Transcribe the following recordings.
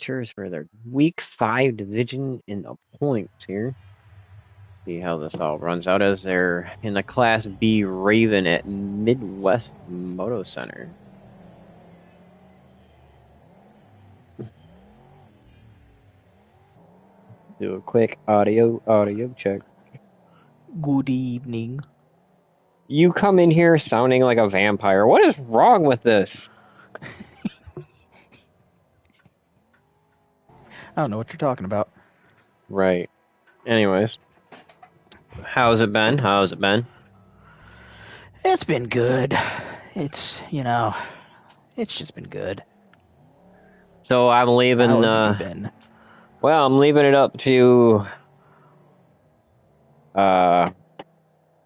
Cheers for their Week 5 division in the points here. See how this all runs out as they're in the Class B Raven at Midwest Moto Center. Do a quick audio check. Good evening. You come in here sounding like a vampire. What is wrong with this? I don't know what you're talking about. Right. Anyways. How's it been? It's been good. It's, it's just been good. So I'm leaving, How have you been? Well, I'm leaving it up to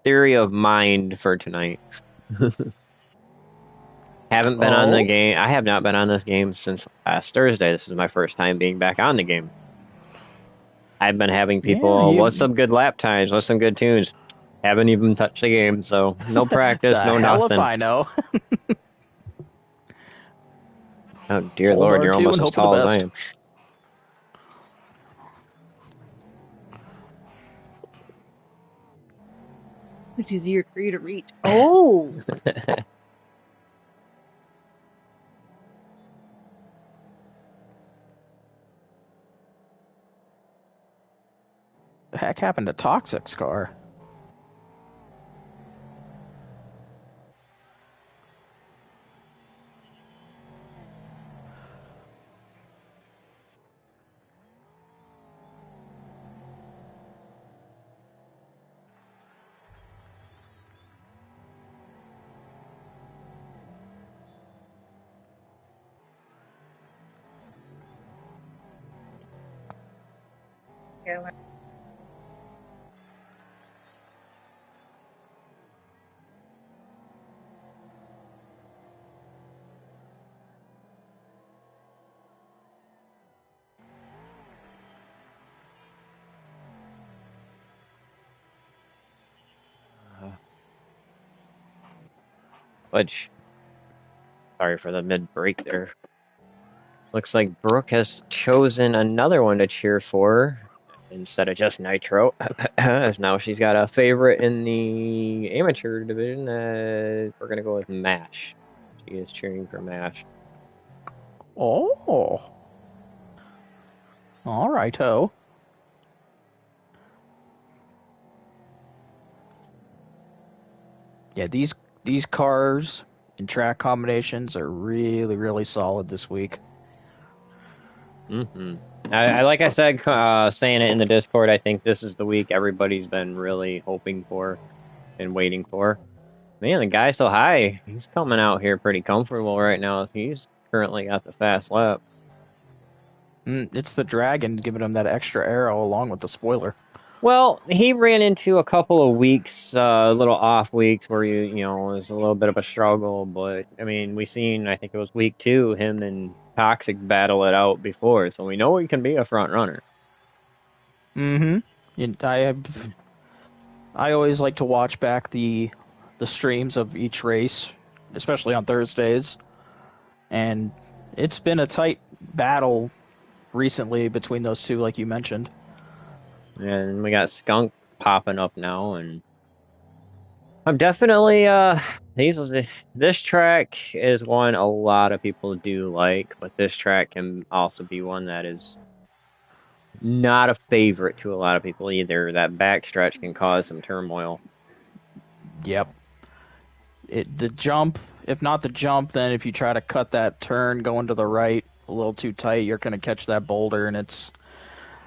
theory of mind for tonight. Haven't been on the game. I have not been on this game since last Thursday. This is my first time being back on the game. I've been having people, what's some good lap times? What's some good tunes? Haven't even touched the game, so no practice, no hell nothing. If I know. Oh, dear Lord, you're almost as tall as I am. It's easier for you to reach. Oh! The heck happened to Toxic's car? Yeah. Which, sorry for the mid-break there. Looks like Brooke has chosen another one to cheer for instead of just Nitro. Now she's got a favorite in the amateur division. We're going to go with MASH. She is cheering for MASH. Oh. All right-o. Yeah, these cars and track combinations are really, really solid this week. Mm-hmm. I like I said, saying it in the Discord, I think this is the week everybody's been really hoping for and waiting for. Man, the guy's so high. He's coming out here pretty comfortable right now. He's currently got the fast lap. It's the Dragon giving him that extra arrow along with the spoiler. Well, he ran into a couple of weeks, little off weeks where it was a little bit of a struggle. But I mean, we seen, I think it was week 2, him and Toxic battle it out before, so we know he can be a front runner. I always like to watch back the streams of each race, especially on Thursdays, and it's been a tight battle recently between those two, like you mentioned. And we got Skunk popping up now, and I'm definitely this track is one a lot of people do like, but this track can also be one that is not a favorite to a lot of people either. That backstretch can cause some turmoil. Yep. The jump, if not the jump, then if you try to cut that turn going to the right a little too tight, you're going to catch that boulder, and it's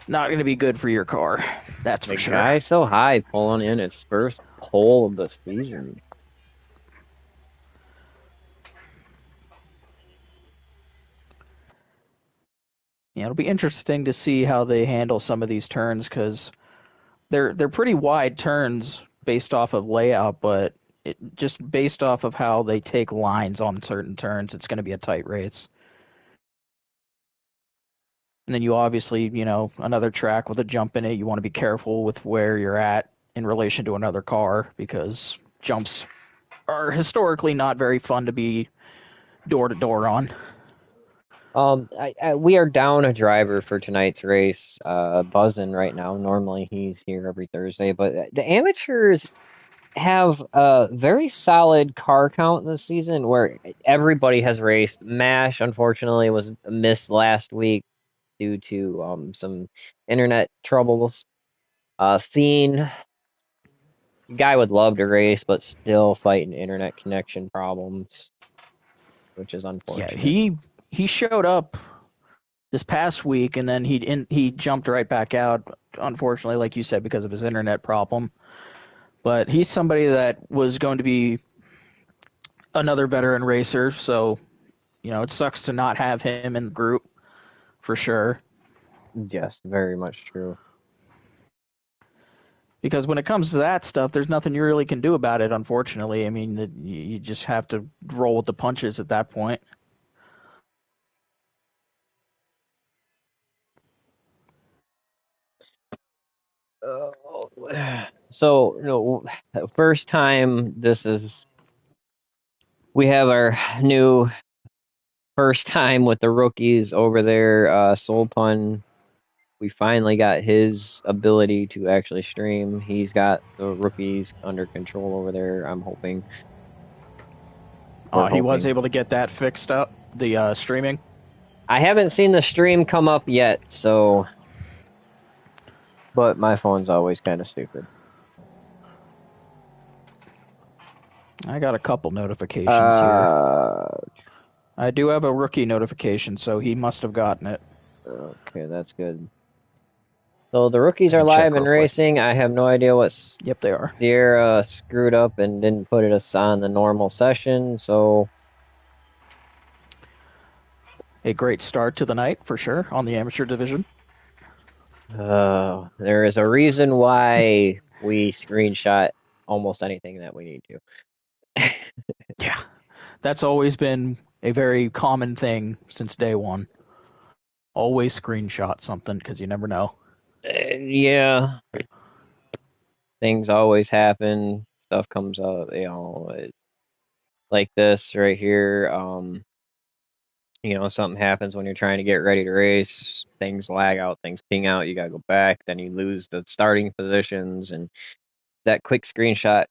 not going to be good for your car. That's for sure. The guy's so high pulling in his first pole of the season. Yeah, it'll be interesting to see how they handle some of these turns because they're pretty wide turns based off of layout, but just based off of how they take lines on certain turns, it's going to be a tight race. And then you obviously, another track with a jump in it, you want to be careful with where you're at in relation to another car because jumps are historically not very fun to be door to door on. We are down a driver for tonight's race. Buzzing right now. Normally he's here every Thursday, but the amateurs have a very solid car count this season where everybody has raced. MASH, unfortunately, was missed last week due to some internet troubles. Fiend, guy would love to race, but still fighting internet connection problems, which is Yeah, unfortunate. he showed up this past week, and then he jumped right back out. Unfortunately, like you said, because of his internet problem. But he's somebody that was going to be another veteran racer, so it sucks to not have him in the group for sure. Yes, very much true. Because when it comes to that stuff, there's nothing you really can do about it, unfortunately. I mean, you just have to roll with the punches at that point. So, first time we have our new first time with the rookies over there. Soul Pun, we finally got his ability to actually stream. He's got the rookies under control over there. I'm hoping. We're He was hoping. able to get that fixed up, the streaming. I haven't seen the stream come up yet, but my phone's always kind of stupid. I got a couple notifications here. Uh, I do have a rookie notification, so he must have gotten it. okay, that's good. So the rookies I are can check live and real quick. racing. I have no idea what Yep, they are. Sierra screwed up and didn't put us on the normal session, so A great start to the night, for sure, on the amateur division. there is a reason why we screenshot almost anything that we need to. Yeah. That's always been a very common thing since day one. Always screenshot something, because you never know. Yeah, things always happen. Stuff comes up, like this right here. Something happens when you're trying to get ready to race. Things lag out, things ping out. You gotta go back. Then you lose the starting positions, and that quick screenshot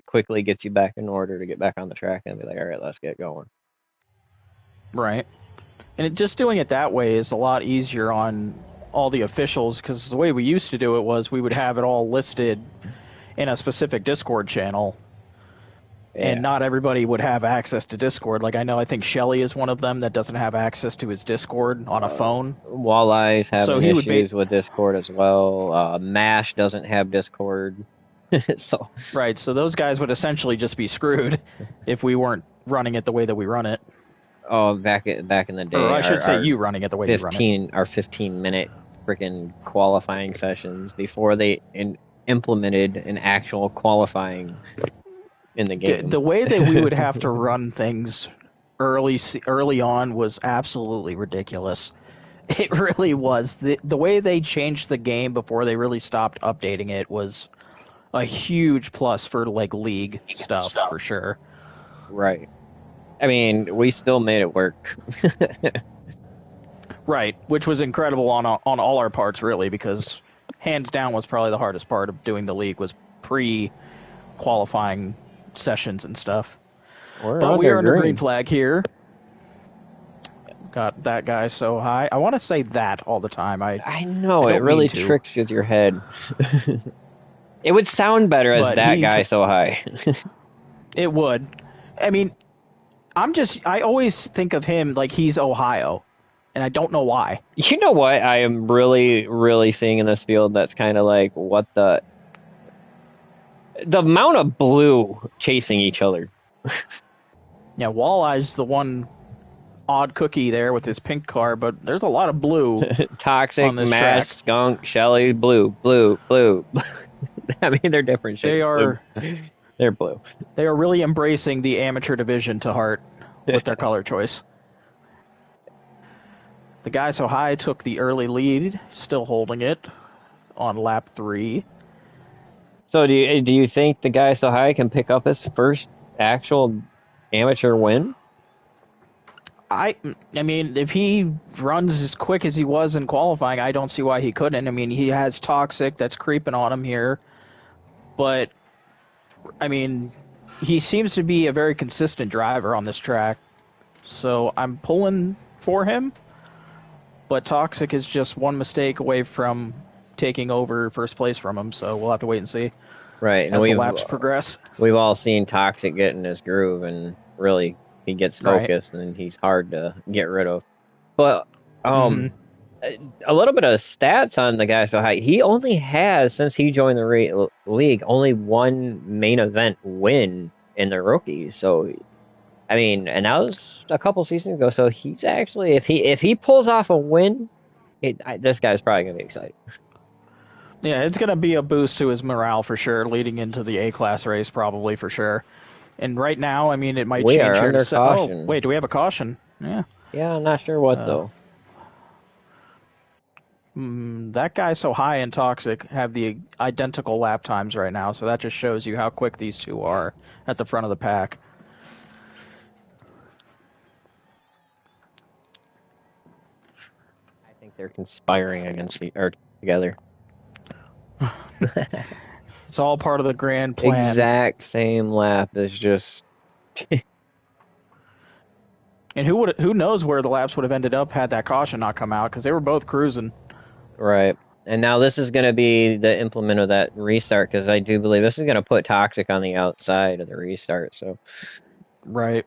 quickly gets you back in order to get back on the track and be like, all right, let's get going. Right. And just doing it that way is a lot easier on all the officials, because the way we used to do it was we would have it all listed in a specific Discord channel, and Yeah. not everybody would have access to Discord. Like, I think Shelly is one of them that doesn't have access to his Discord on a phone. Walleye's So having he would issues with Discord as well. Mash doesn't have Discord. So right, so those guys would essentially just be screwed if we weren't running it the way that we run it. back in the Or day, I should say our you running it the way you run it. 15-minute freaking qualifying sessions before they implemented an actual qualifying in the game. The way that we would have to run things early on was absolutely ridiculous. It really was. The way they changed the game before they really stopped updating it was a huge plus for like league stuff for sure. Right. I mean, we still made it work. Right, which was incredible on all our parts really, because hands down was probably the hardest part of doing the league was pre-qualifying sessions and stuff. We're But we under are under green green. flag here. Got that guy so high. I want to say that all the time. I I know, it don't mean really to, tricks with your head. It would sound better as but that guy so high. it would. I mean, I always think of him like he's Ohio, and I don't know why. You know what I am really, really seeing in this field that's kind of like, what the amount of blue chasing each other. Yeah, Walleye's the one odd cookie there with his pink car, but there's a lot of blue on Toxic, this Mash, track. Skunk, Shelly, blue. I mean, they're different shades. They're blue. They are really embracing the amateur division to heart with their color choice. The guy so high took the early lead, still holding it on lap 3. So do you think the guy so high can pick up his first actual amateur win? I mean, if he runs as quick as he was in qualifying, I don't see why he couldn't. I mean, he has Toxic that's creeping on him here, but I mean, he seems to be a very consistent driver on this track. So I'm pulling for him, but Toxic is just one mistake away from taking over first place from him. So we'll have to wait and see Right, and as the laps progress. we've all seen Toxic get in his groove, and really he gets Right. focused, and he's hard to get rid of. But Mhm. a little bit of stats on the guy so high. He only has, since he joined the league, only one main event win in the rookies. So, I mean, and that was a couple seasons ago. So he's actually, if he pulls off a win, this guy's probably gonna be excited. Yeah, it's going to be a boost to his morale for sure, leading into the A-class race probably for sure. And right now, I mean, it might We change are here. under caution. Oh, wait, do we have a caution? Yeah. Yeah, I'm not sure what though. That guy so high and Toxic have the identical lap times right now, so that just shows you how quick these two are at the front of the pack. I think they're conspiring against or together. It's all part of the grand plan. Exact same lap is just. And who knows where the laps would have ended up had that caution not come out, because they were both cruising. Right. And now this is going to be the implement of that restart, because I do believe this is going to put Toxic on the outside of the restart. So. Right.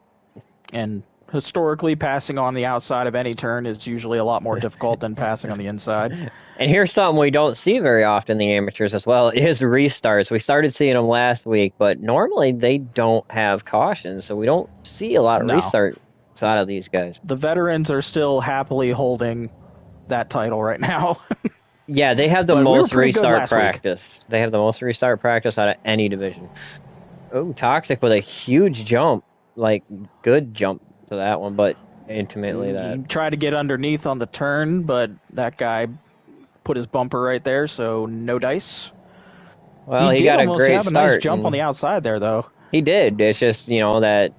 And historically, passing on the outside of any turn is usually a lot more difficult than passing on the inside. And here's something we don't see very often in the amateurs as well, is restarts. We started seeing them last week, but normally they don't have cautions, so we don't see a lot of restarts out of these guys. The veterans are still happily holding that title right now. Yeah, they have the most restart practice. They have the most restart practice out of any division. Oh, Toxic with a huge jump. Like, good jump to that one, but intimately that. He tried to get underneath on the turn, but that guy put his bumper right there, so no dice. Well, he got a great have a start. Nice jump on the outside there, though. He did. It's just, that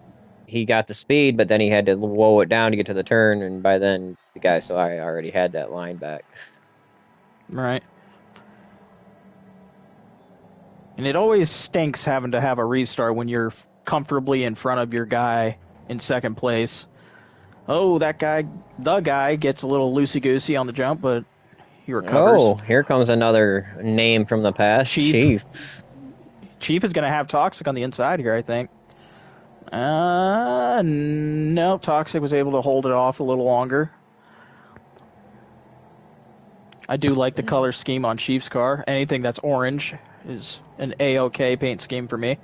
he got the speed, but then he had to woe it down to get to the turn, and by then the guy I already had that line back. Right. And it always stinks having to have a restart when you're comfortably in front of your guy in second place. Oh, the guy gets a little loosey-goosey on the jump, but he recovers. Oh, here comes another name from the past, Chief. Chief is going to have Toxic on the inside here, I think. No, Toxic was able to hold it off a little longer. I do like the color scheme on Chief's car. Anything that's orange is an A-OK paint scheme for me.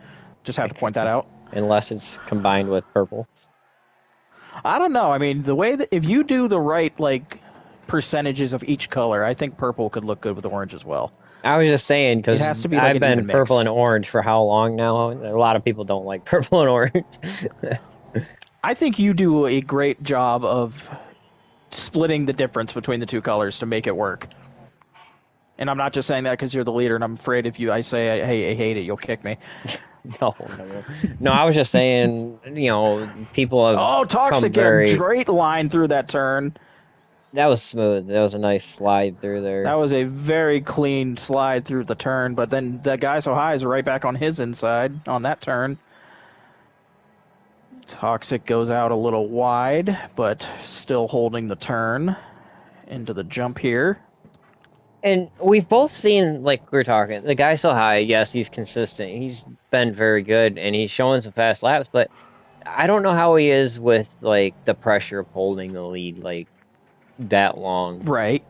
Just have to point that out. Unless it's combined with purple. I don't know. I mean, the way that if you do the right percentages of each color, I think purple could look good with orange as well. I was just saying, because I've been purple and orange for how long now? A lot of people don't like purple and orange. I think you do a great job of splitting the difference between the two colors to make it work. And I'm not just saying that because you're the leader, and I'm afraid if I say, hey, I hate it, you'll kick me. No, I was just saying, people have Toxic got a great line through that turn. That was smooth. That was a nice slide through there. That was a very clean slide through the turn, but then that guy so high is right back on his inside on that turn. Toxic goes out a little wide, but still holding the turn into the jump here. And we've both seen, like we were talking, the guy so high, yes, he's consistent. He's been very good, and he's showing some fast laps, but I don't know how he is with, the pressure of holding the lead, that long. Right.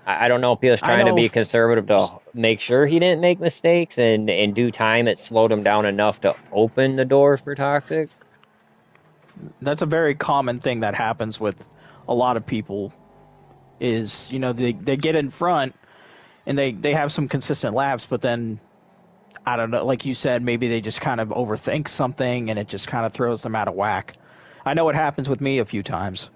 I don't know if he was trying to be conservative to make sure he didn't make mistakes, and in due time it slowed him down enough to open the door for Toxic. That's a very common thing that happens with a lot of people is, they get in front and they have some consistent laps, but then, I don't know, like you said, maybe they just kind of overthink something and it just kind of throws them out of whack. I know it happens with me a few times.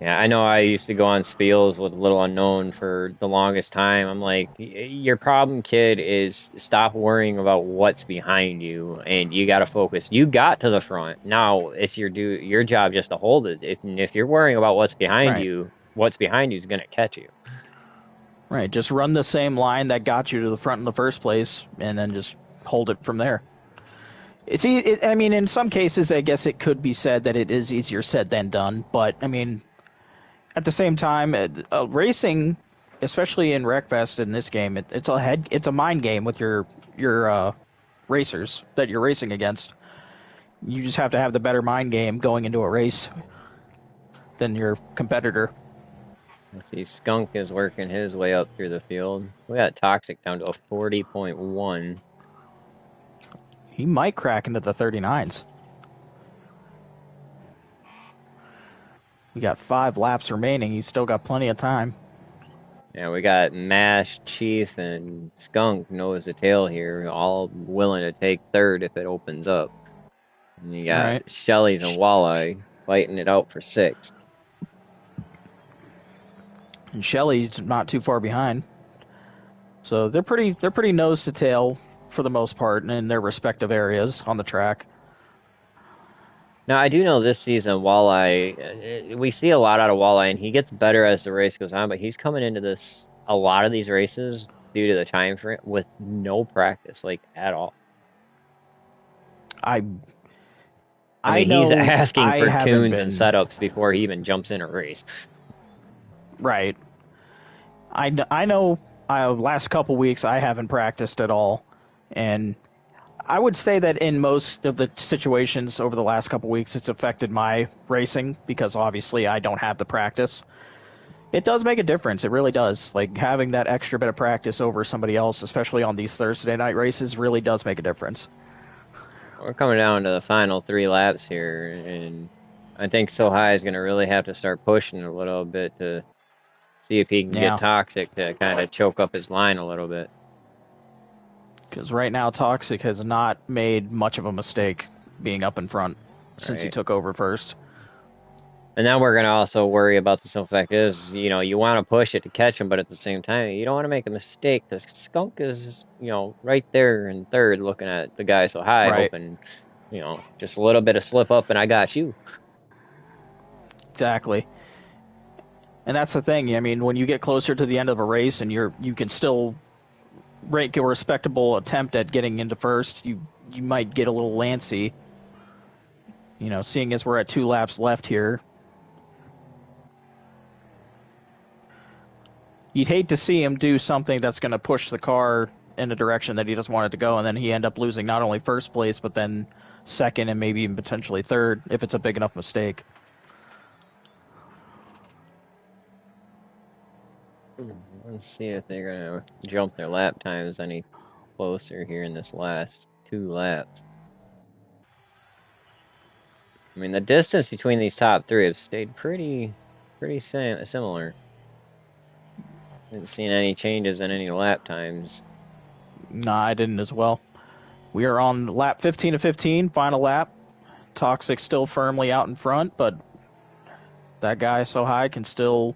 Yeah, I know I used to go on spiels with Little Unknown for the longest time. I'm like, your problem, kid, is stop worrying about what's behind you, and you got to focus. You got to the front. Now it's your job just to hold it. If you're worrying about Right. what's behind you is going to catch you. Right. Just run the same line that got you to the front in the first place, and then just hold it from there. I mean, in some cases, I guess it could be said that it is easier said than done. But I mean, at the same time, racing, especially in Wreckfest in this game, it's a mind game with your racers that you're racing against. You just have to have the better mind game going into a race than your competitor. Let's see, Skunk is working his way up through the field. We got Toxic down to a 40.1. He might crack into the 39s. We got 5 laps remaining. He's still got plenty of time. Yeah, we got Mash, Chief, and Skunk nose to tail here, all willing to take third if it opens up. And you got Right. Shelley's and Walleye fighting it out for sixth. And Shelly's not too far behind. So they're pretty nose to tail for the most part in their respective areas on the track. Now, I do know this season, Walleye, we see a lot out of Walleye, and he gets better as the race goes on, but he's coming into a lot of these races due to the time frame with no practice, like, at all. I I mean, know he's asking I for haven't tunes and been setups before he even jumps in a race. right. I know. Last couple weeks I haven't practiced at all, and I would say that in most of the situations over the last couple weeks, it's affected my racing because obviously I don't have the practice. It does make a difference. It really does. Like having that extra bit of practice over somebody else, especially on these Thursday night races, really does make a difference. We're coming down to the final 3 laps here, and I think So High is going to really have to start pushing a little bit to see if he can get Yeah, Toxic to kind of choke up his line a little bit. because right now Toxic has not made much of a mistake being up in front since he Right. took over first. And then we're going to also worry about the simple fact is, you want to push it to catch him, but at the same time, you don't want to make a mistake because Skunk is, right there in third looking at the guy So High, Right. hoping, just a little bit of slip up and I got you. Exactly. And that's the thing. I mean, when you get closer to the end of a race and you can still make a respectable attempt at getting into first, you might get a little lancy. Seeing as we're at 2 laps left here, you'd hate to see him do something that's going to push the car in a direction that he doesn't want it to go, and then he end up losing not only first place but then second and maybe even potentially third if it's a big enough mistake. Let's see if they're going to jump their lap times any closer here in this last 2 laps. I mean, the distance between these top three have stayed pretty similar. Haven't seen any changes in any lap times. Nah, I didn't as well. We are on lap 15 of 15, final lap. Toxic still firmly out in front, but that guy So High can still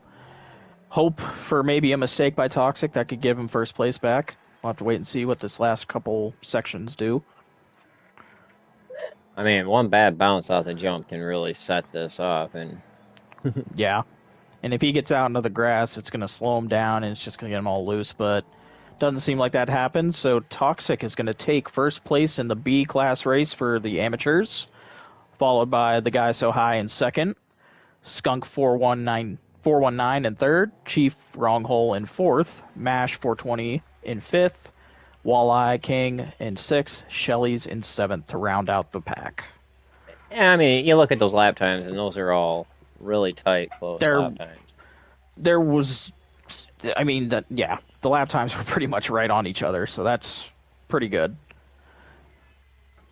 hope for maybe a mistake by Toxic that could give him first place back. We'll have to wait and see what this last couple sections do. I mean, one bad bounce off the jump can really set this off, and Yeah. And if he gets out into the grass, it's going to slow him down and it's just going to get him all loose, but doesn't seem like that happens. So Toxic is going to take first place in the B class race for the amateurs, followed by the guy So High in second, Skunk 419 in third, Chief Wronghole in fourth, Mash 420 in fifth, Walleye King in sixth, Shelley's in seventh to round out the pack. yeah, I mean, you look at those lap times, and those are all really tight, close There, lap times. there was, I mean, the lap times were pretty much right on each other, so that's pretty good.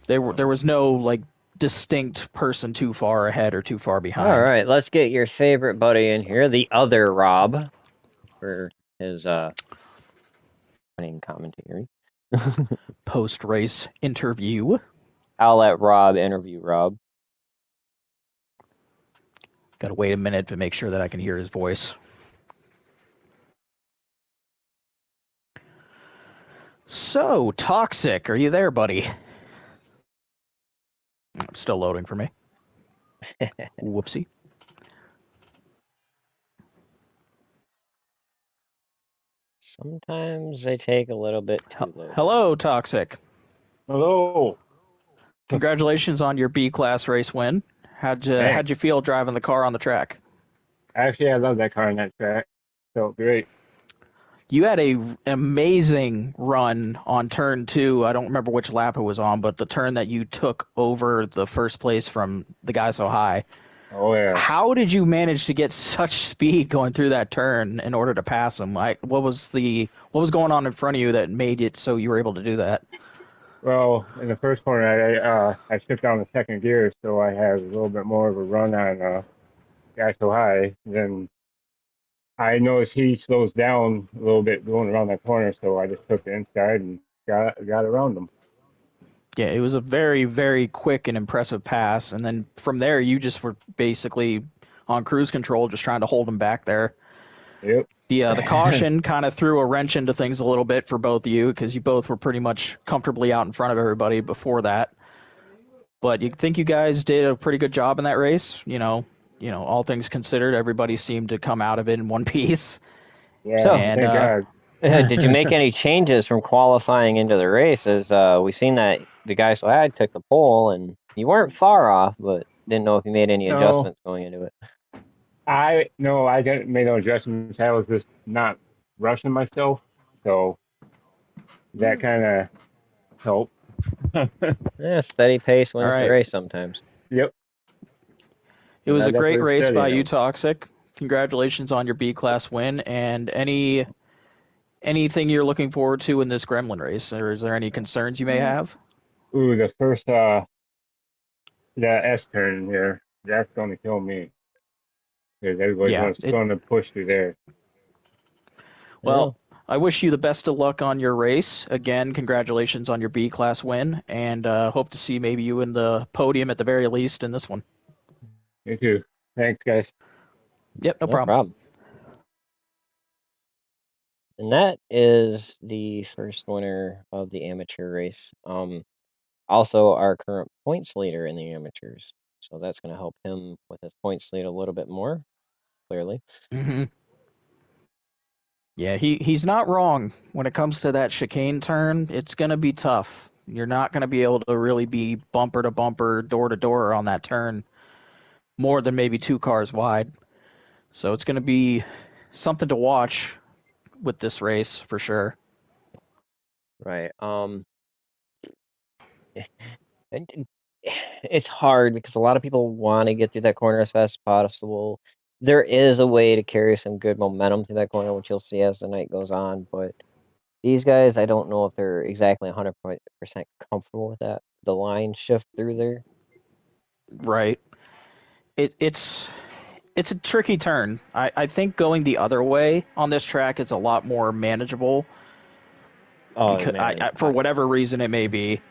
There was no like distinct person too far ahead or too far behind. All right, let's get your favorite buddy in here, the other Rob, for his running commentary. Post race interview. I'll let Rob interview Rob. Gotta wait a minute to make sure that I can hear his voice. So, Toxic, are you there, buddy? Still loading for me. Whoopsie. Sometimes they take a little bit too long. Hello, Toxic. Hello. Congratulations on your B-class race win. How'd you feel driving the car on the track? Actually, I love that car on that track. Felt great. You had an amazing run on turn 2. I don't remember which lap it was on, but the turn that you took over the first place from the guy so high. Oh yeah. How did you manage to get such speed going through that turn in order to pass him? What was going on in front of you that made it so you were able to do that? Well, in the first corner, I shipped down the second gear, so I had a little bit more of a run on guy so high. Then I noticed he slows down a little bit going around that corner, so I just took the inside and got around him. Yeah, it was a very, very quick and impressive pass, and then from there you just were basically on cruise control, just trying to hold him back there. Yep. The caution kind of threw a wrench into things a little bit for both of you because you both were pretty much comfortably out in front of everybody before that. But you think you guys did a pretty good job in that race. All things considered, everybody seemed to come out of it in one piece. Yeah. So, Thank God. did you make any changes from qualifying into the race? As we seen that the guy so high took the pole, and you weren't far off, but didn't know if you made any No, adjustments going into it. I didn't make no adjustments. I was just not rushing myself, so that kind of helped. Yeah, steady pace All wins the right. race sometimes. Yep. It was a great definitely race steady by you, now. Toxic. Congratulations on your B-class win. And anything you're looking forward to in this Gremlin race, or is there any concerns you may have? Ooh, the first the S turn here, that's gonna kill me because everybody's Yeah. gonna push through there. Yeah. Well, I wish you the best of luck on your race. Again, congratulations on your B-class win, and hope to see maybe you in the podium at the very least in this one. Me too. Thanks, guys. Yep, no No problem. problem. And that is the first winner of the amateur race. Also our current points leader in the amateurs. So that's going to help him with his points lead a little bit more, clearly. Hmm. Yeah, he's not wrong when it comes to that chicane turn. It's going to be tough. You're not going to be able to really be bumper to bumper, door to door on that turn more than maybe 2 cars wide. So it's going to be something to watch with this race for sure. Right. And it's hard because a lot of people want to get through that corner as fast as possible. There is a way to carry some good momentum through that corner, which you'll see as the night goes on. But these guys, I don't know if they're exactly 100% comfortable with that. The line shift through there. Right. It's a tricky turn. I think going the other way on this track is a lot more manageable Oh because man, for whatever reason it may be.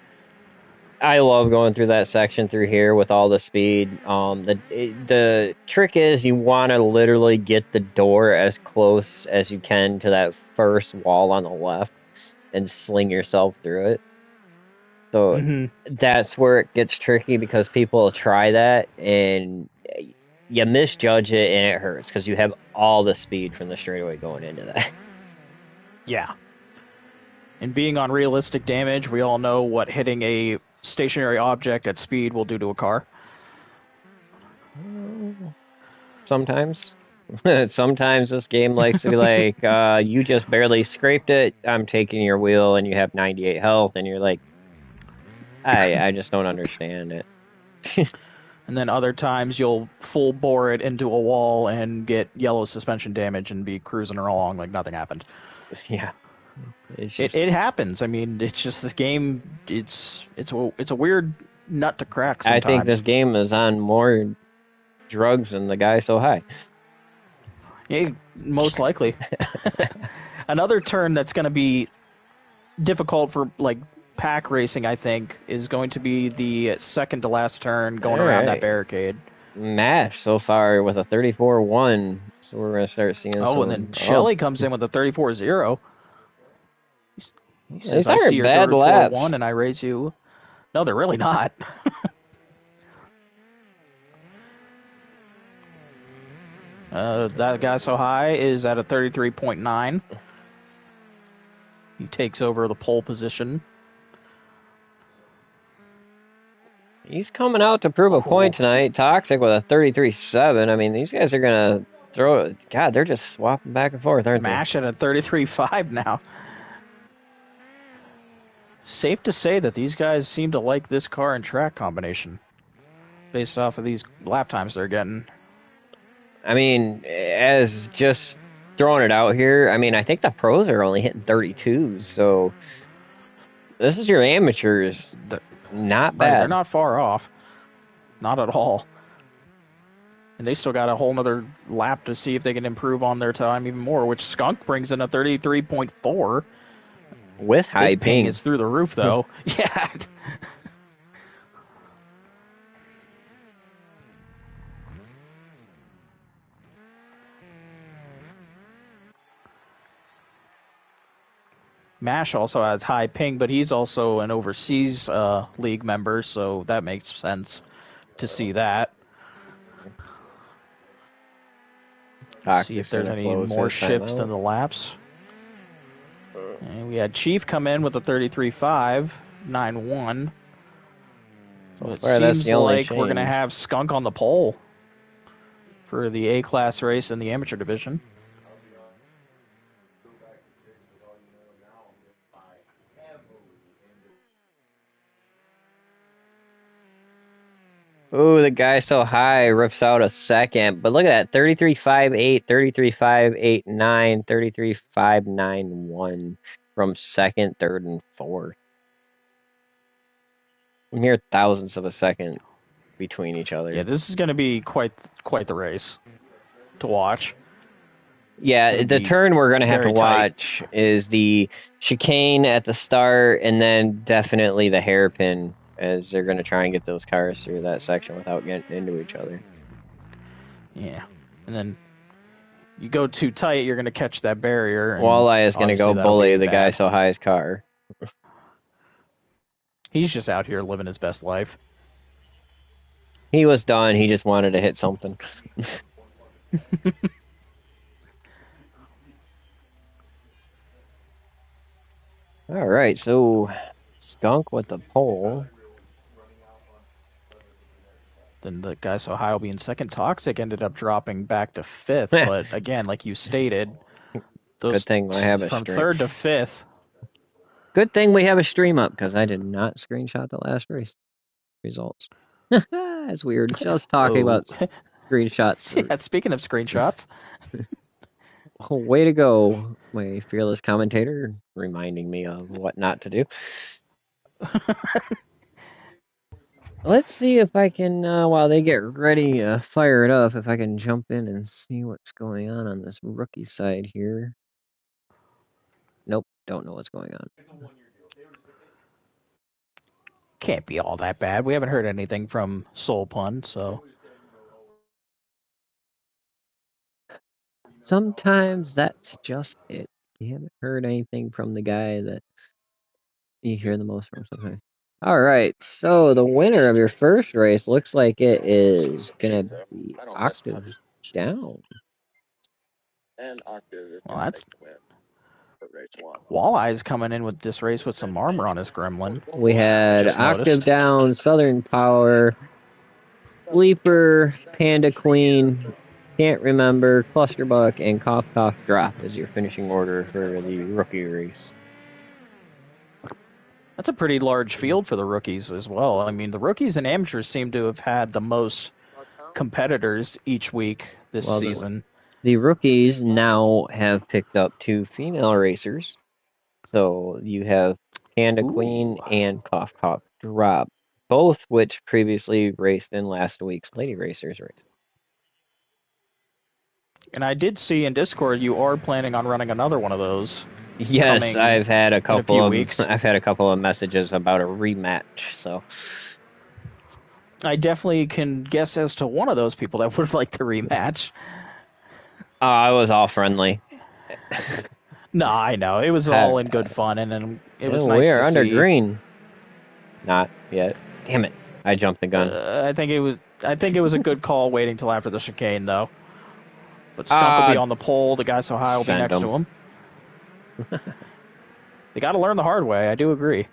I love going through that section through here with all the speed. The trick is you want to literally get the door as close as you can to that first wall on the left and sling yourself through it. So Hmm. that's where it gets tricky because people will try that and you misjudge it and it hurts because you have all the speed from the straightaway going into that. Yeah. And being on realistic damage, we all know what hitting a stationary object at speed will do to a car. Sometimes. Sometimes this game likes to be like, you just barely scraped it, I'm taking your wheel and you have 98 health, and you're like, I just don't understand it. And then other times you'll full bore it into a wall and get yellow suspension damage and be cruising along like nothing happened. Yeah. It's It just, it happens. I mean, it's just this game. It's a weird nut to crack I think this sometimes. game is on more drugs than the guy so high. Yeah, most likely. Another turn that's going to be difficult for like pack racing, I think, is going to be the second to last turn going around that Alright. barricade. Mash so far with a 34-1. So we're going to start seeing Oh, some. and then Shelley comes in with a 34-0. He says, These I see aren't your bad laps. 34-1 and I raise you. No, they're really not. That guy so high is at a 33.9. He takes over the pole position. He's coming out to prove a point tonight. Toxic with a 33.7. I mean, these guys are going to throw it. God, they're just swapping back and forth, aren't Mash at a 33.5 now. Safe to say that these guys seem to like this car and track combination based off of these lap times they're getting. I mean, as just throwing it out here, I mean, I think the pros are only hitting 32s, so this is your amateurs. Not bad. Right, they're not far off. Not at all. And they still got a whole nother lap to see if they can improve on their time even more, which Skunk brings in a 33.4. With high ping. Is through the roof, though. Yeah. Mash also has high ping, but he's also an overseas league member, so that makes sense to see that. See if there's any more shifts in the laps. And we had Chief come in with a 33.5, 9.1. So it seems like we're going to have Skunk on the pole for the A-class race in the amateur division. Ooh, the guy so high rips out a second. But look at that, 33.58, 33.589, 33.591 from second, third, and fourth. Near thousandths of a second between each other. Yeah, this is going to be quite the race to watch. Yeah, the turn we're going to have to watch is the chicane at the start, and then definitely the hairpin, as they're going to try and get those cars through that section without getting into each other. Yeah, and then you go too tight, you're going to catch that barrier. And Walleye is going to go bully the guy so high's car. He's just out here living his best life. He was done. He just wanted to hit something. All right, so Skunk with the pole. Then the guy so high will be in second. Toxic ended up dropping back to fifth, but again, like you stated, good thing I have a from third to fifth. Good thing we have a stream up, because I did not screenshot the last race results. That's weird. Just talking about screenshots. Yeah, speaking of screenshots. Oh, way to go, my fearless commentator, reminding me of what not to do. Let's see if I can, while they get ready to fire it up, if I can jump in and see what's going on this rookie side here. Nope, don't know what's going on. Can't be all that bad. We haven't heard anything from Soul Pun, so. Sometimes that's just it. You haven't heard anything from the guy that you hear the most from sometimes. All right, so the winner of your first race looks like it is going to be Octave Down. And Octave is well, that's win for race 1. Walleye's coming in with this race with some armor on his gremlin. We had Octave Down, Southern Power, Sleeper, Panda Queen, Can't Remember, Clusterbuck, and Cough Cough Drop as your finishing order for the rookie race. That's a pretty large field for the rookies as well. I mean, the rookies and amateurs seem to have had the most competitors each week this season. The rookies now have picked up 2 female racers. So you have Panda Queen and Cough Cough Drop, both which previously raced in last week's Lady Racers race. And I did see in Discord you are planning on running another one of those. Yes, I've had a couple of weeks. I've had a couple of messages about a rematch. So I definitely can guess as to one of those people that would like the rematch. I was all friendly. No, I know. It was all in good fun, and it was We nice are to under see. green. Not yet. Damn it! I jumped the gun. I think it was a good call waiting till after the chicane, though. But Skunk will be on the pole. The guy so high will be Send next to him. They got to learn the hard way. I do agree.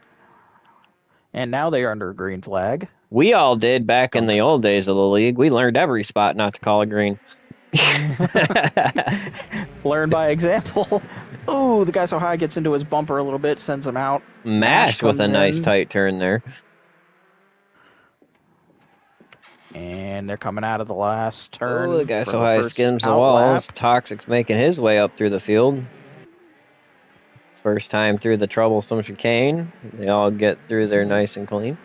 And now they are under a green flag. We all did back in Skunk. the old days of the league. We learned every spot not to call it green. Learn by example. Ooh, the guy so high gets into his bumper a little bit, sends him out. Mash with a nice in, tight turn there. And they're coming out of the last turn. Oh, the guy for so the high first skims the outlap. walls. Toxic's making his way up through the field. First time through the troublesome chicane. They all get through there nice and clean.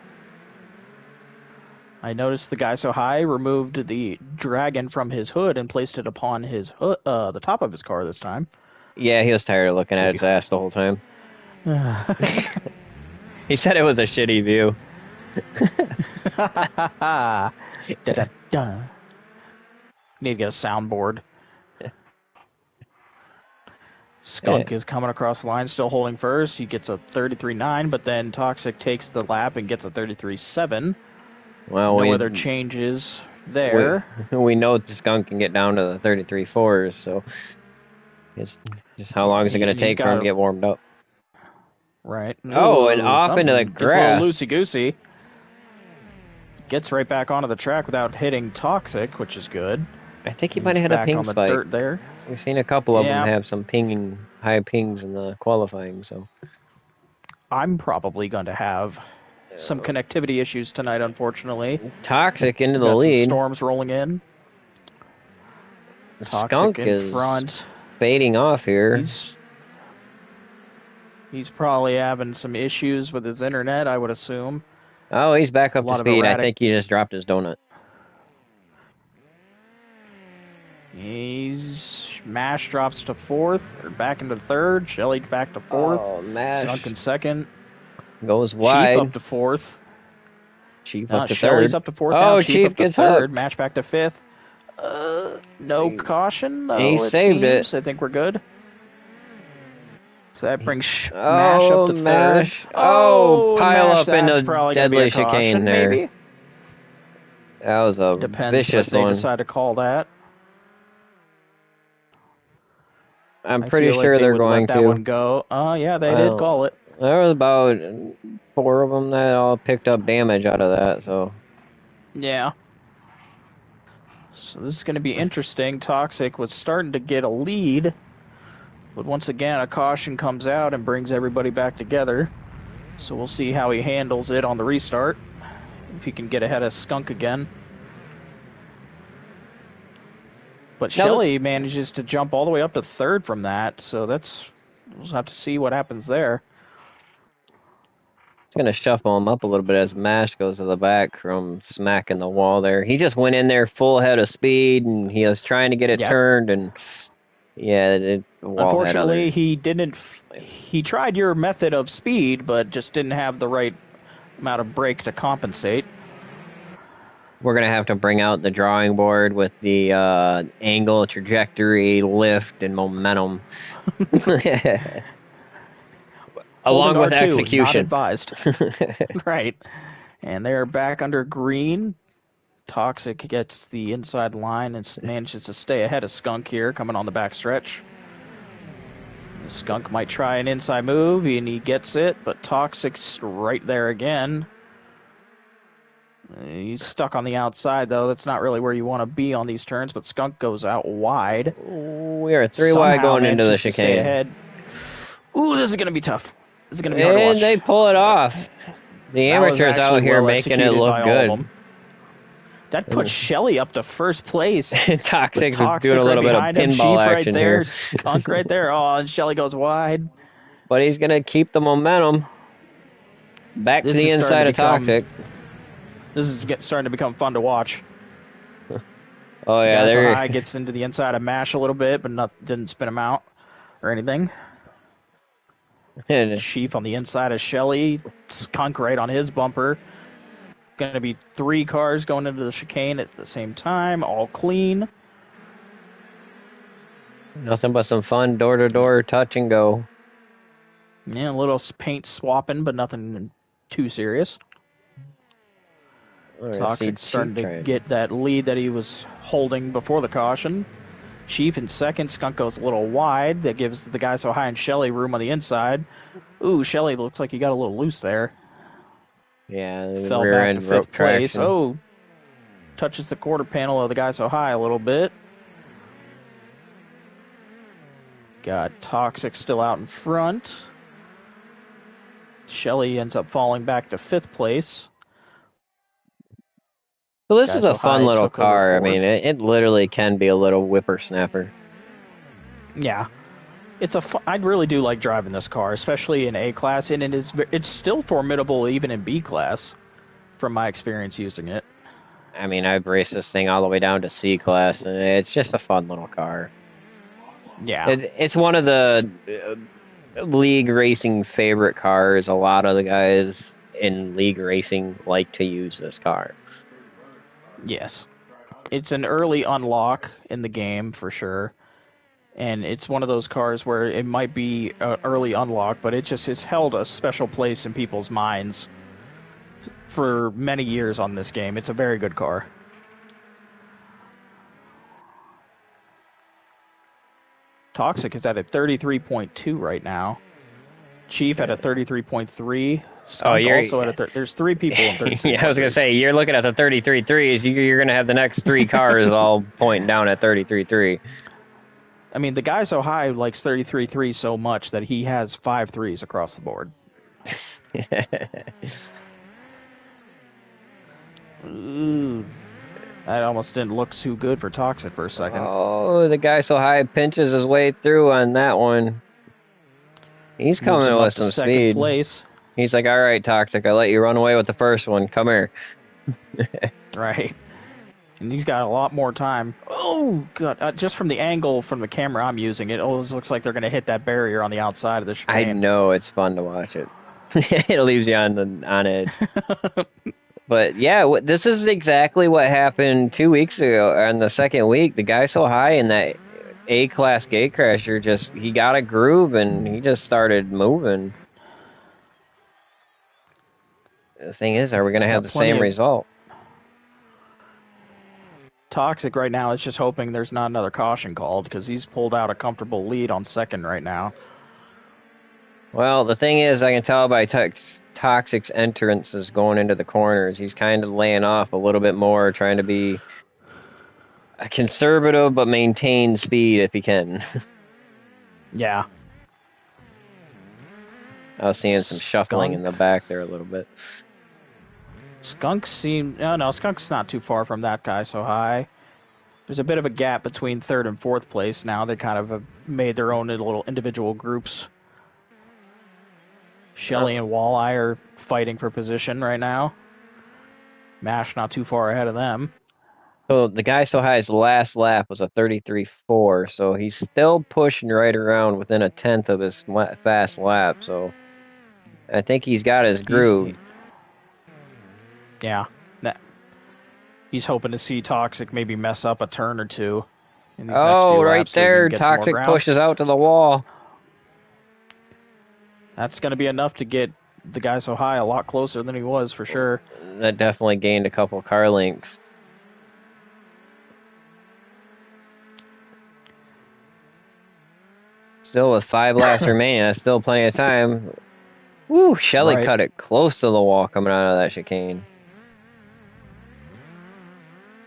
I noticed the guy so high removed the dragon from his hood and placed it upon his hood, the top of his car this time. Yeah, he was tired of looking at its ass the whole time. He said it was a shitty view. Da-da-da. Need to get a soundboard. Skunk is coming across the line, still holding first. He gets a 33.9, but then Toxic takes the lap and gets a 33.7. Well, no other changes there. We know the Skunk can get down to the 33.4s, so it's just how long is it going to take for him to get warmed up? Right. Oh, and off into the grass. Gets a little loosey-goosey. Gets right back onto the track without hitting Toxic, which is good. I think he might have had a ping spike. Dirt there. We've seen a couple of them have some high pings in the qualifying, so. I'm probably going to have some connectivity issues tonight, unfortunately. Toxic into the lead. Some storms rolling in. Skunk in front. Fading off here. He's probably having some issues with his internet, I would assume. Oh, he's back up to speed. I think he just dropped his donut. Mash drops to fourth, or back into third. Shelly back to fourth. Oh, Mash. Skunk in second. Goes wide. Chief up to fourth. Chief up to Shelly's third. up to fourth. Oh, now. Chief gets third. hooked. Mash back to fifth. No caution, though. He saved it. I think we're good. So that brings Mash up to third. Oh, pile Mash, up into deadly chicane there. Maybe? That was a vicious what one. they decide to call that. I'm pretty sure they're going to. That one go. Oh, yeah, they did call it. There was about 4 of them that all picked up damage out of that, so. Yeah. So this is going to be interesting. Toxic was starting to get a lead, but once again, a caution comes out and brings everybody back together. So we'll see how he handles it on the restart. If he can get ahead of Skunk again. But Shelly manages to jump all the way up to third from that, so we'll have to see what happens there. It's going to shuffle him up a little bit as Mash goes to the back from smacking the wall there. He just went in there full head of speed, and he was trying to get it turned, and the wall unfortunately, he didn't. He tried your method of speed, but just didn't have the right amount of brake to compensate. We're going to have to bring out the drawing board with the angle, trajectory, lift, and momentum. Along with R2, execution. Not advised. Right. And they're back under green. Toxic gets the inside line and manages to stay ahead of Skunk here, coming on the back stretch. Skunk might try an inside move, and he gets it, but Toxic's right there again. He's stuck on the outside, though. That's not really where you want to be on these turns, but Skunk goes out wide. We are 3 wide going into the chicane. Ahead. Ooh, this is going to be tough. This is going to be hard to watch. And they pull it off. The amateurs out here making it look good. That puts Shelly up to first place. Toxic's doing a little bit of pinball action here. Skunk right there. Oh, and Shelly goes wide. But he's going to keep the momentum. Back to the inside of Toxic. This is starting to become fun to watch. Oh, yeah. There high gets into the inside of Mash a little bit, but didn't spin him out or anything. Sheaf on the inside of Shelly. Skunk right on his bumper. going to be 3 cars going into the chicane at the same time, all clean. Nothing but some fun door-to-door touch and go. Yeah, a little paint swapping, but nothing too serious. Toxic's starting to get that lead that he was holding before the caution. Chief in second. Skunk goes a little wide. That gives the guy so high and Shelly room on the inside. Ooh, Shelly looks like he got a little loose there. Yeah, the Fell rear back end to rope 5th place. traction. Oh, touches the quarter panel of the guy so high a little bit. Got Toxic still out in front. Shelly ends up falling back to 5th place. So this is a fun little car. I mean, it. it literally can be a little whippersnapper. Yeah. I really do like driving this car, especially in A class, and it's still formidable even in B class, from my experience using it. I mean, I've raced this thing all the way down to C class, and it's just a fun little car. Yeah. It's one of the league racing favorite cars. A lot of the guys in league racing like to use this car. Yes. It's an early unlock in the game, for sure. And it's one of those cars where it might be an early unlock, but it's held a special place in people's minds for many years on this game. It's a very good car. Toxic is at a 33.2 right now. Chief at a 33.3. Skunk also at a there's 3 people in 33. Yeah, I was going to say, you're looking at the 33.3s. You're going to have the next 3 cars all pointing down at 33.3. I mean, the guy so high likes 33.3 so much that he has 5 threes across the board. Ooh, that almost didn't look too good for Toxic for a second. Oh, the guy so high pinches his way through on that one. He's coming with some speed. Place. He's like, all right, Toxic, I let you run away with the first one. Come here. Right. And he's got a lot more time. Oh, God. Just from the angle from the camera I'm using, it always looks like they're going to hit that barrier on the outside of the chicane. I know, it's fun to watch it. It leaves you on edge. But yeah, this is exactly what happened 2 weeks ago. On the second week, the guy so high in that A-class gatecrasher, he got a groove and he just started moving. The thing is, are we going to have the same result? Toxic right now is just hoping there's not another caution called, because he's pulled out a comfortable lead on second right now. Well, the thing is, I can tell by Toxic's entrances going into the corners, he's kind of laying off a little bit more, trying to be a conservative but maintain speed if he can. Yeah. I was seeing some shuffling in the back there a little bit. Skunk's not too far from that guy so high. There's a bit of a gap between 3rd and 4th place now. They kind of have made their own little individual groups. Shelly and Walleye are fighting for position right now. Mash not too far ahead of them. So the guy so high's last lap was a 33.4, so he's still pushing right around within a tenth of his fast lap, so I think he's got his groove. Yeah. He's hoping to see Toxic maybe mess up a turn or two. In these oh, next few right laps there, so Toxic pushes out to the wall. That's going to be enough to get the guy so high a lot closer than he was, for sure. That definitely gained a couple car lengths. Still with 5 laps remaining, that's still plenty of time. Woo, Shelly cut it close to the wall coming out of that chicane.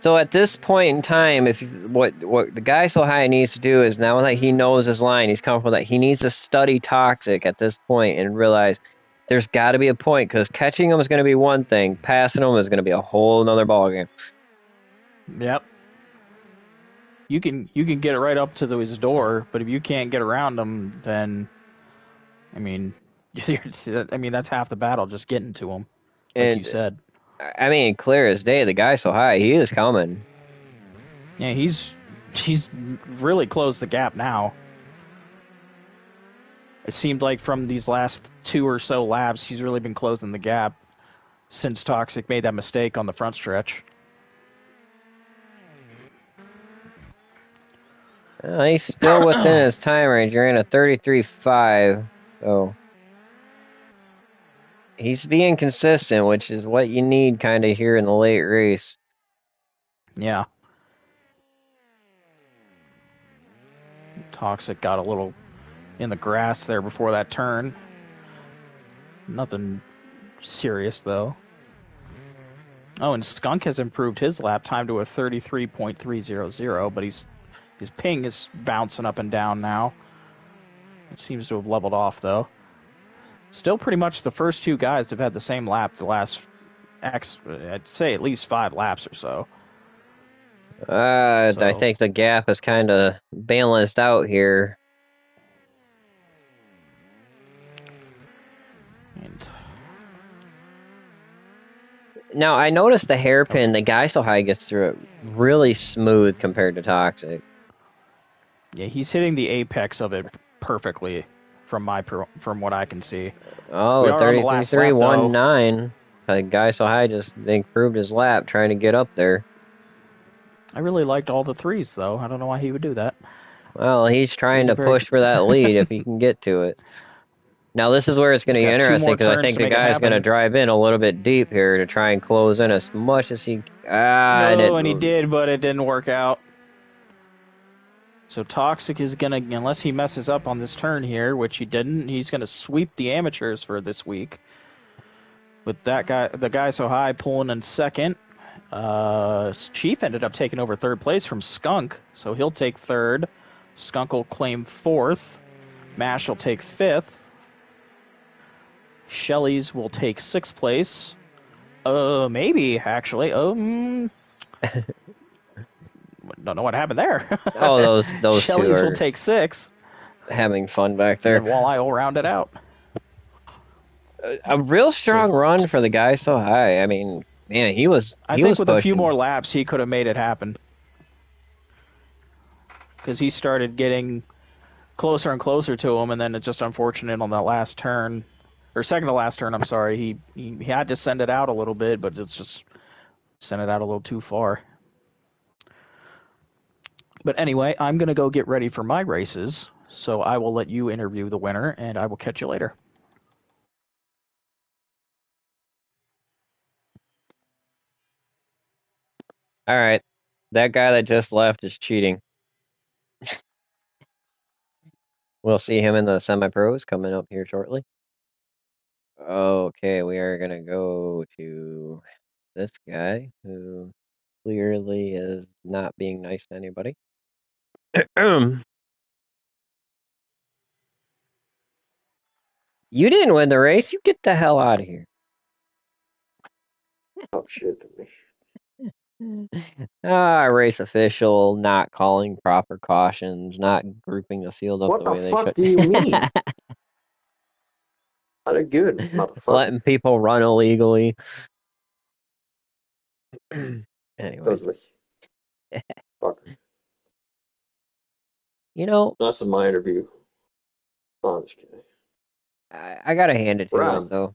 So at this point in time, what the guy so high needs to do is, now that he knows his line, he's comfortable that he needs to study Toxic at this point and realize there's got to be a point, because catching him is going to be one thing, passing him is going to be a whole nother ballgame. Yep. You can get it right up to his door, but if you can't get around him, then I mean that's half the battle, just getting to him, like you said. I mean, clear as day, the guy so high, he is coming. Yeah, he's really closed the gap now. It seemed like from these last 2 or so laps, he's really been closing the gap. since Toxic made that mistake on the front stretch. He's still within his time range. You're in a 33.5, so he's being consistent, which is what you need kind of here in the late race. Yeah. Toxic got a little in the grass there before that turn. Nothing serious, though. Oh, and Skunk has improved his lap time to a 33.300, but his ping is bouncing up and down now. It seems to have leveled off, though. Still pretty much the first two guys have had the same lap the last, I'd say at least 5 laps or so. I think the gap is kind of balanced out here. And now, I noticed the hairpin, the guy so high gets through it really smooth compared to Toxic. Yeah, he's hitting the apex of it perfectly from what I can see. Oh, 33.319. The guy so high just improved his lap trying to get up there. I really liked all the threes, though. I don't know why he would do that. Well, he's trying to push for that lead if he can get to it. Now, this is where it's going to be interesting because I think the guy's going to drive in a little bit deep here to try and close in as much as he... and he did, but it didn't work out. So Toxic is going to, unless he messes up on this turn here, which he didn't, he's going to sweep the amateurs for this week. With that guy, the guy so high pulling in second. Chief ended up taking over third place from Skunk, so he'll take third. Skunk will claim fourth. Mash will take fifth. Shelley's will take sixth place. Maybe, actually. Don't know what happened there. Oh, those Shelley's two will take sixth. Having fun back there. And Walleye will round it out. A real strong run for the guy so high. I mean, man, he was I think with pushing. a few more laps, he could have made it happen. Because he started getting closer and closer to him, and then it's just unfortunate on that last turn, or second to last turn, I'm sorry, he had to send it out a little bit, but it's just sent it out a little too far. But anyway, I'm going to go get ready for my races, so I will let you interview the winner, and I will catch you later. All right. That guy that just left is cheating. We'll see him in the semi-pros coming up here shortly. Okay, we are going to go to this guy who clearly is not being nice to anybody. You didn't win the race. You get the hell out of here. Oh, shit. Race official not calling proper cautions, not grouping the field up What the way the they fuck should. do you mean? Not a good motherfucker. Letting people run illegally. Anyways. Totally. Fucker. You know, That's in my interview. Oh, I'm just kidding. I gotta hand it to him, though.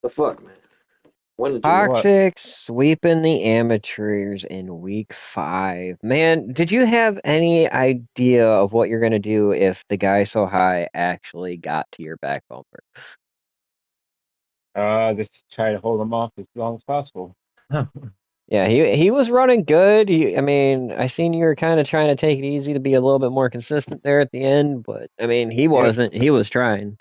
The fuck, man? When did you Toxic sweeping the amateurs in week 5. Man, did you have any idea of what you're gonna do if the guy so high actually got to your back bumper? Just try to hold him off as long as possible. Yeah, he was running good. I mean, I seen you were kind of trying to take it easy to be a little bit more consistent there at the end, but I mean, he wasn't. He was trying.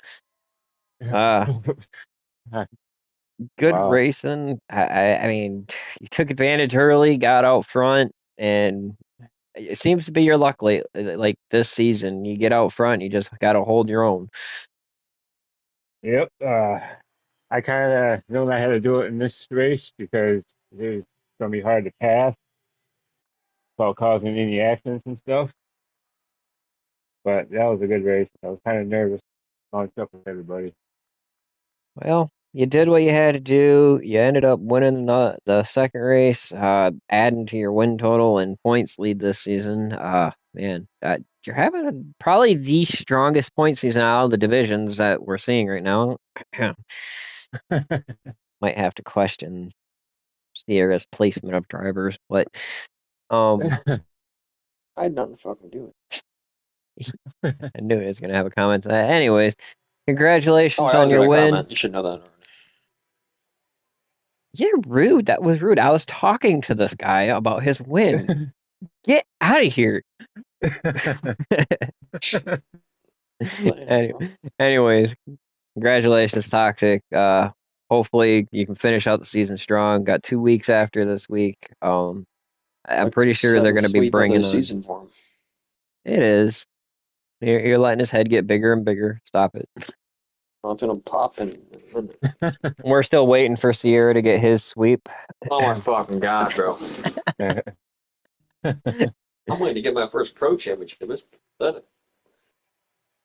Good Wow. racing. I mean, you took advantage early, got out front, and it seems to be your luck like this season. You get out front, you just got to hold your own. Yep. I kind of known I had to do it in this race because it was going to be hard to pass without causing any accidents and stuff. But that was a good race. I was kind of nervous on stuff with everybody. Well, you did what you had to do. You ended up winning the second race, adding to your win total and points lead this season. Man, you're having probably the strongest point season out of the divisions that we're seeing right now. might have to question Sierra's placement of drivers, but I had nothing to fucking do with it. I knew he was gonna have a comment to that. Anyways, congratulations I on was your gonna win. comment. You should know that already. You're rude. That was rude. I was talking to this guy about his win. Get out of here. Anyways, congratulations, Toxic. Hopefully you can finish out the season strong. Got 2 weeks after this week. I'm Like pretty sure they're going to be sweep of the bringing on. season for him. It is. You're letting his head get bigger and bigger. Stop it. I'm gonna pop in a minute. We're still waiting for Sierra to get his sweep. Oh my fucking god, bro! I'm waiting to get my first pro championship. It's pathetic.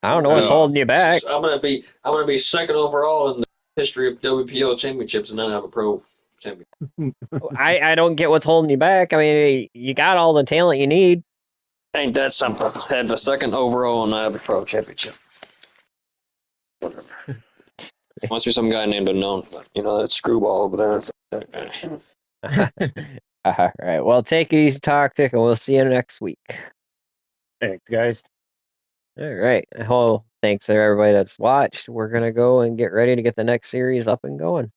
I don't know what's holding you back. I'm gonna be second overall in the history of WPL championships, and then have a pro championship. I don't get what's holding you back. I mean, you got all the talent you need. Ain't that something? I have a second overall, and I have a pro championship. Whatever. Must be some guy named Unknown, but that screwball over there. All right. Well, take it easy, Toxic, and we'll see you next week. Thanks, guys. All right. Well, thanks to everybody that's watched. We're going to go and get ready to get the next series up and going.